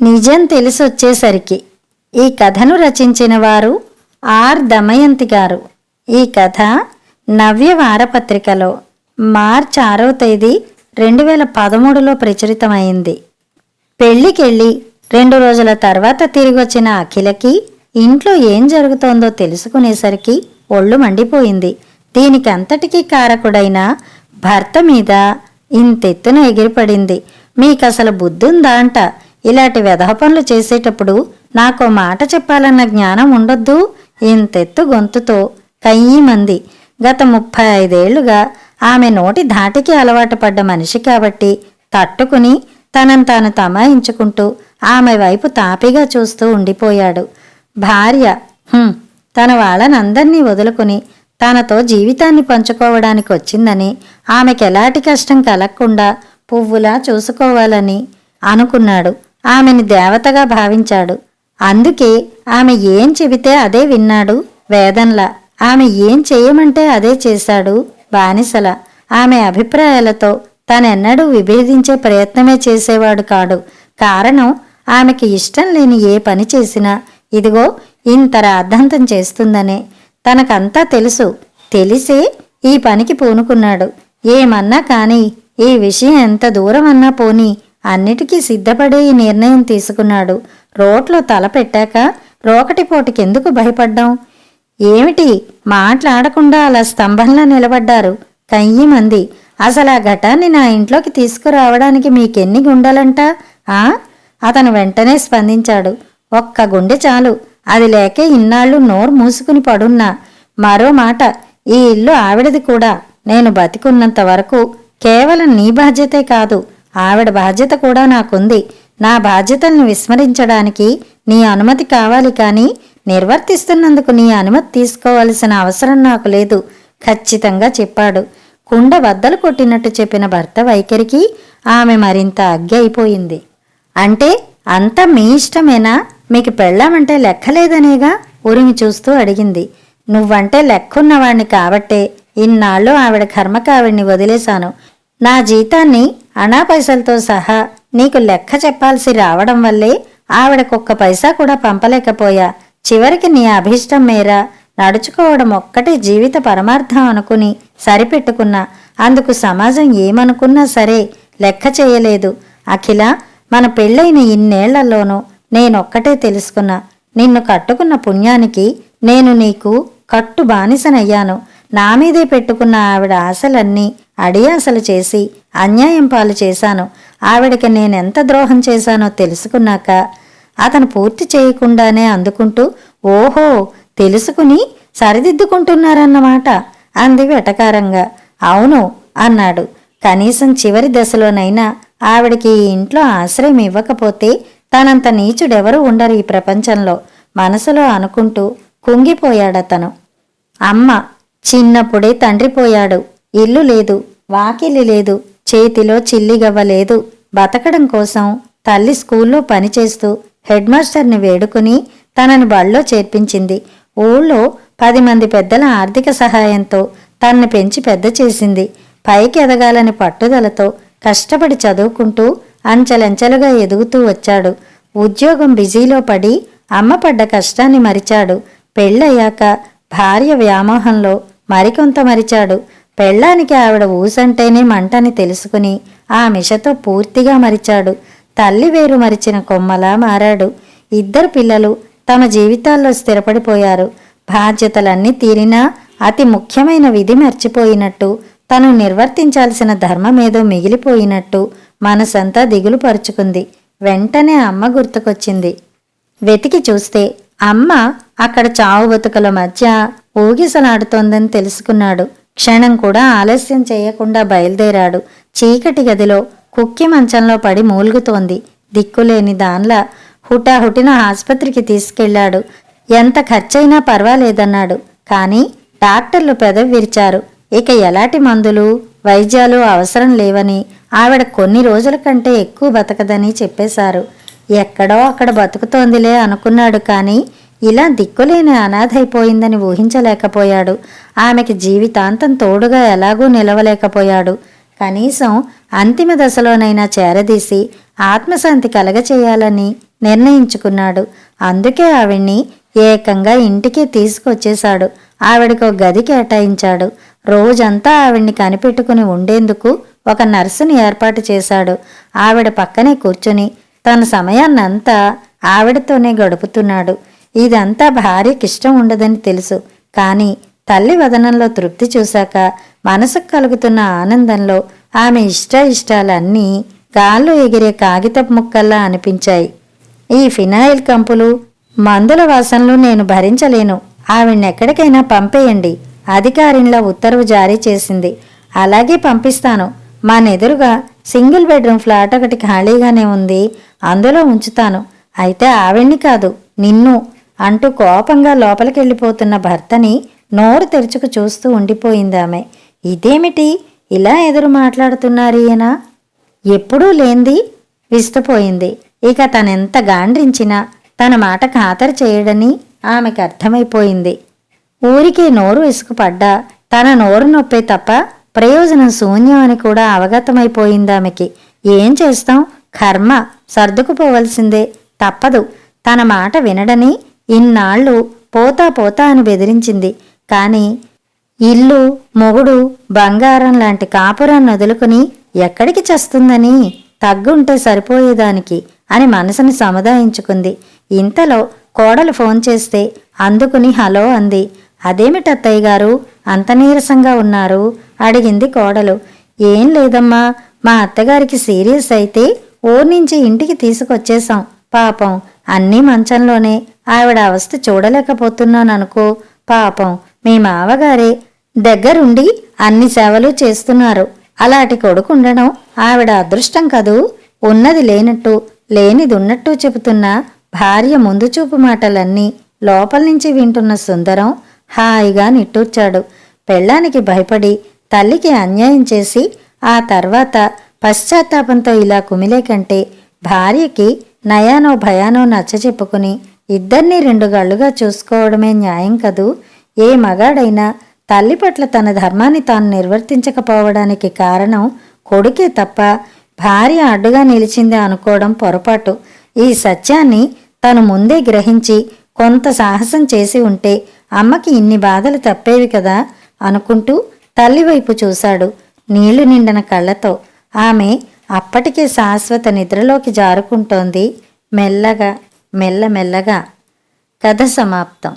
నిజం తెలిసొచ్చేసరికి. ఈ కథను రచించిన వారు ఆర్ దమయంతి గారు. ఈ కథ నవ్య వారపత్రికలో మార్చి 6వ తేదీ 2013లో ప్రచురితమైంది. పెళ్లికెళ్ళి 2 రోజుల తర్వాత తిరిగొచ్చిన అఖిలకి ఇంట్లో ఏం జరుగుతోందో తెలుసుకునేసరికి ఒళ్ళు మండిపోయింది. దీనికంతటికీ కారకుడైన భర్త మీద ఇంతెత్తున ఎగిరిపడింది. మీకసలు బుద్ధుందా అంట. ఇలాంటి వెధవ పనులు చేసేటప్పుడు నాకో మాట చెప్పాలన్న జ్ఞానం ఉండొద్దు? ఇంతెత్తు గొంతుతో కయ్యమంది. గత 35 ఏళ్లుగా ఆమె నోటి ధాటికి అలవాటు పడ్డ మనిషి కాబట్టి తట్టుకుని తనను తాను తమాయించుకుంటూ ఆమె వైపు తాపిగా చూస్తూ ఉండిపోయాడు. భార్య తన వాళ్ళనందర్నీ వదులుకుని తనతో జీవితాన్ని పంచుకోవడానికి వచ్చిందని, ఆమెకెలాంటి కష్టం కలగకుండా పువ్వులా చూసుకోవాలని అనుకున్నాడు. ఆమెని దేవతగా భావించాడు. అందుకే ఆమె ఏం చెబితే అదే విన్నాడు వేదంలా. ఆమె ఏం చేయమంటే అదే చేశాడు బానిసల. ఆమె అభిప్రాయాలతో తనెన్నడూ విభేదించే ప్రయత్నమే చేసేవాడు కాడు. కారణం ఆమెకి ఇష్టం లేని ఏ పని చేసినా ఇదిగో ఇంత రాద్ధాంతం చేస్తుందనే. తనకంతా తెలుసు. తెలిసే ఈ పనికి పూనుకున్నాడు. ఏమన్నా కానీ ఈ విషయం ఎంత దూరం అన్నా పోనీ అన్నిటికీ సిద్ధపడే ఈ నిర్ణయం తీసుకున్నాడు. రోట్లో తల పెట్టాక రోకటిపోటుకెందుకు భయపడ్డాం? ఏమిటి మాట్లాడకుండా అలా స్తంభంలా నిలబడ్డారు? కయ్యమంది. అసలు ఆ ఘటాన్ని నా ఇంట్లోకి తీసుకురావడానికి మీకెన్ని గుండెలంట? అతను వెంటనే స్పందించాడు. ఒక్క గుండె చాలు. అది లేకే ఇన్నాళ్ళు నోరు మూసుకుని పడున్నా. మరో మాట, ఈ ఇల్లు ఆవిడది కూడా. నేను బతికున్నంత వరకు కేవలం నీ బాధ్యతే కాదు, ఆవిడ బాధ్యత కూడా నాకుంది. నా బాధ్యతల్ని విస్మరించడానికి నీ అనుమతి కావాలి, కానీ నిర్వర్తిస్తున్నందుకు నీ అనుమతి తీసుకోవాల్సిన అవసరం నాకు లేదు ఖచ్చితంగా చెప్పాడు. కుండ బద్దలు కొట్టినట్టు చెప్పిన భర్త వైఖరికి ఆమె మరింత అగ్గి అయిపోయింది. అంటే అంతా మీ ఇష్టమేనా? మీకు పెళ్ళామంటే లెక్కలేదనేగా ఉరిమి చూస్తూ అడిగింది. నువ్వంటే లెక్కున్నవాణ్ణి కాబట్టే ఇన్నాళ్ళు ఆవిడ కర్మకు ఆవిడ్ని వదిలేశాను. నా జీతాన్ని అనా పైసలతో సహా నీకు లెక్క చెప్పాల్సి రావడం వల్లే ఆవిడకొక్క పైసా కూడా పంపలేకపోయా. చివరికి నీ అభీష్టం మేర నడుచుకోవడం ఒక్కటే జీవిత పరమార్థం అనుకుని సరిపెట్టుకున్నా. అందుకు సమాజం ఏమనుకున్నా సరే లెక్క చేయలేదు. అఖిల, మన పెళ్ళైన ఇన్నేళ్లలోనూ నేనొక్కటే తెలుసుకున్నా. నిన్ను కట్టుకున్న పుణ్యానికి నేను నీకు కట్టు బానిసనయ్యాను. నా మీదే పెట్టుకున్న ఆవిడ ఆశలన్నీ అడియాసలు చేసి అన్యాయం పాలు చేశాను. ఆవిడకి నేనెంత ద్రోహం చేశానో తెలుసుకున్నాక అతను పూర్తి చేయకుండానే అందుకుంటూ, ఓహో తెలుసుకుని సరిదిద్దుకుంటున్నారన్నమాట అంది వెటకారంగా. అవును అన్నాడు. కనీసం చివరి దశలోనైనా ఆవిడకి ఈ ఇంట్లో ఆశ్రయం ఇవ్వకపోతే తనంత నీచుడెవరూ ఉండరు ఈ ప్రపంచంలో మనసులో అనుకుంటూ కుంగిపోయాడతను. అమ్మ చిన్నప్పుడే తండ్రి పోయాడు. ఇల్లు లేదు, వాకిలి లేదు, చేతిలో చిల్లిగవ్వ లేదు. బతకడం కోసం తల్లి స్కూల్లో పనిచేస్తూ హెడ్ మాస్టర్ని వేడుకుని తనని బళ్ళో చేర్పించింది. ఊళ్ళో 10 మంది పెద్దల ఆర్థిక సహాయంతో తనని పెంచి పెద్ద చేసింది. పైకి ఎదగాలని పట్టుదలతో కష్టపడి చదువుకుంటూ అంచెలంచెలుగా ఎదుగుతూ వచ్చాడు. ఉద్యోగం బిజీలో పడి అమ్మ పడ్డ కష్టాన్ని మరిచాడు. పెళ్ళయ్యాక భార్య వ్యామోహంలో మరికొంత మరిచాడు. పెళ్ళానికి ఆవిడ ఊసంటేనే మంటని తెలుసుకుని ఆ మిషతో పూర్తిగా మరిచాడు. తల్లి వేరు మరిచిన కొమ్మలా మారాడు. 2 పిల్లలు తమ జీవితాల్లో స్థిరపడిపోయారు. బాధ్యతలన్నీ తీరినా అతి ముఖ్యమైన విధి మర్చిపోయినట్టు, తను నిర్వర్తించాల్సిన ధర్మమేదో మిగిలిపోయినట్టు మనసంతా దిగులు పరుచుకుంది. వెంటనే అమ్మ గుర్తుకొచ్చింది. వెతికి చూస్తే అమ్మ అక్కడ చావు బతుకుల మధ్య ఊగిసలాడుతోందని తెలుసుకున్నాడు. క్షణం కూడా ఆలస్యం చేయకుండా బయలుదేరాడు. చీకటి గదిలో కుక్కి మంచంలో పడి మూలుగుతోంది. దిక్కులేని దాన్లా హుటాహుటిన ఆస్పత్రికి తీసుకెళ్లాడు. ఎంత ఖర్చైనా పర్వాలేదన్నాడు. కానీ డాక్టర్లు పెదవి విరిచారు. ఇక ఎలాంటి మందులు వైద్యాలు అవసరం లేవని, ఆవిడ కొన్ని రోజుల కంటే ఎక్కువ బతకదని చెప్పేశారు. ఎక్కడో అక్కడ బతుకుతోందిలే అనుకున్నాడు. కానీ ఇలా దిక్కులేని అనాథైపోయిందని ఊహించలేకపోయాడు. ఆమెకి జీవితాంతం తోడుగా ఎలాగూ నిలవలేకపోయాడు. కనీసం అంతిమ దశలోనైనా చేరదీసి ఆత్మశాంతి కలగచేయాలని నిర్ణయించుకున్నాడు. అందుకే ఆవిడ్ని ఏకంగా ఇంటికి తీసుకొచ్చేశాడు. ఆవిడకు గది కేటాయించాడు. రోజంతా ఆవిడ్ని కనిపెట్టుకుని ఉండేందుకు ఒక నర్సుని ఏర్పాటు చేశాడు. ఆవిడ పక్కనే కూర్చుని తన సమయాన్నంతా ఆవిడతోనే గడుపుతున్నాడు. ఇదంతా భార్యకిష్టం ఉండదని తెలుసు. కానీ తల్లి వదనంలో తృప్తి చూశాక మనసుకు కలుగుతున్న ఆనందంలో ఆమె ఇష్టాలన్నీ గాల్లో ఎగిరే కాగితపు ముక్కల్లా అనిపించాయి. ఈ ఫినాయిల్ కంపులు, మందుల వాసనలు నేను భరించలేను. ఆవిడ్నెక్కడికైనా పంపేయండి. అధికారిలా ఉత్తర్వు జారీ చేసింది. అలాగే పంపిస్తాను. మానెదురుగా సింగిల్ బెడ్రూమ్ ఫ్లాట్ ఒకటి ఖాళీగానే ఉంది. అందులో ఉంచుతాను. అయితే ఆవిడ్ని కాదు, నిన్ను అంటూ కోపంగా లోపలికెళ్ళిపోతున్న భర్తని నోరు తెరుచుకు చూస్తూ ఉండిపోయిందామె. ఇదేమిటి ఇలా ఎదురు మాట్లాడుతున్నారీయనా? ఎప్పుడూ లేంది విస్తుపోయింది. ఇక తనెంత గాండ్రించినా తన మాట ఖాతరు చేయడని ఆమెకు అర్థమైపోయింది. ఊరికే నోరు ఇసుకుపడ్డా తన నోరు నొప్పే తప్ప ప్రయోజనం శూన్యం అని కూడా అవగతమైపోయిందామెకి. ఏం చేస్తాం, కర్మ, సర్దుకుపోవలసిందే, తప్పదు. తన మాట వినడని ఇన్నాళ్ళు పోతా పోతా అని బెదిరించింది. కాని ఇల్లు, మొగుడు, బంగారం లాంటి కాపురాన్ని వదులుకుని ఎక్కడికి చస్తుందని, తగ్గుంటే సరిపోయేదానికి అని మనసుని సముదాయించుకుంది. ఇంతలో కోడలు ఫోన్ చేస్తే అందుకుని హలో అంది. అదేమిటత్తయ్య గారు అంత నీరసంగా ఉన్నారు అడిగింది కోడలు. ఏం లేదమ్మా, మా అత్తగారికి సీరియస్ అయితే ఊరి నుంచి ఇంటికి తీసుకొచ్చేశాం. పాపం అన్నీ మంచంలోనే. ఆవిడ అవస్థ చూడలేకపోతున్నాననుకో. పాపం మీ మావగారే దగ్గరుండి అన్ని సేవలు చేస్తున్నారు. అలాంటి కొడుకుండడం ఆవిడ అదృష్టం కదూ. ఉన్నది లేనట్టు, లేనిది ఉన్నట్టు చెబుతున్న భార్య ముందు చూపు మాటలన్నీ లోపల నుంచి వింటున్న సుందరం హాయిగా నిట్టూర్చాడు. పెళ్ళానికి భయపడి తల్లికి అన్యాయం చేసి ఆ తర్వాత పశ్చాత్తాపంతో ఇలా కుమిలే కంటే భార్యకి నయానో భయానో నచ్చచెప్పుకుని ఇద్దరినీ రెండు గళ్ళుగా చూసుకోవడమే న్యాయం కదూ. ఏ మగాడైనా తల్లి పట్ల తన ధర్మాన్ని తాను నిర్వర్తించకపోవడానికి కారణం కొడుకే తప్ప భార్య అడ్డుగా నిలిచిందే అనుకోవడం పొరపాటు. ఈ సత్యాన్ని తను ముందే గ్రహించి కొంత సాహసం చేసి ఉంటే అమ్మకి ఇన్ని బాధలు తప్పేవి కదా అనుకుంటూ తల్లివైపు చూశాడు నీళ్లు నిండిన కళ్ళతో. ఆమె అప్పటికే శాశ్వత నిద్రలోకి జారుకుంటోంది మెల్లగా మెల్లమెల్లగా. కథ సమాప్తం.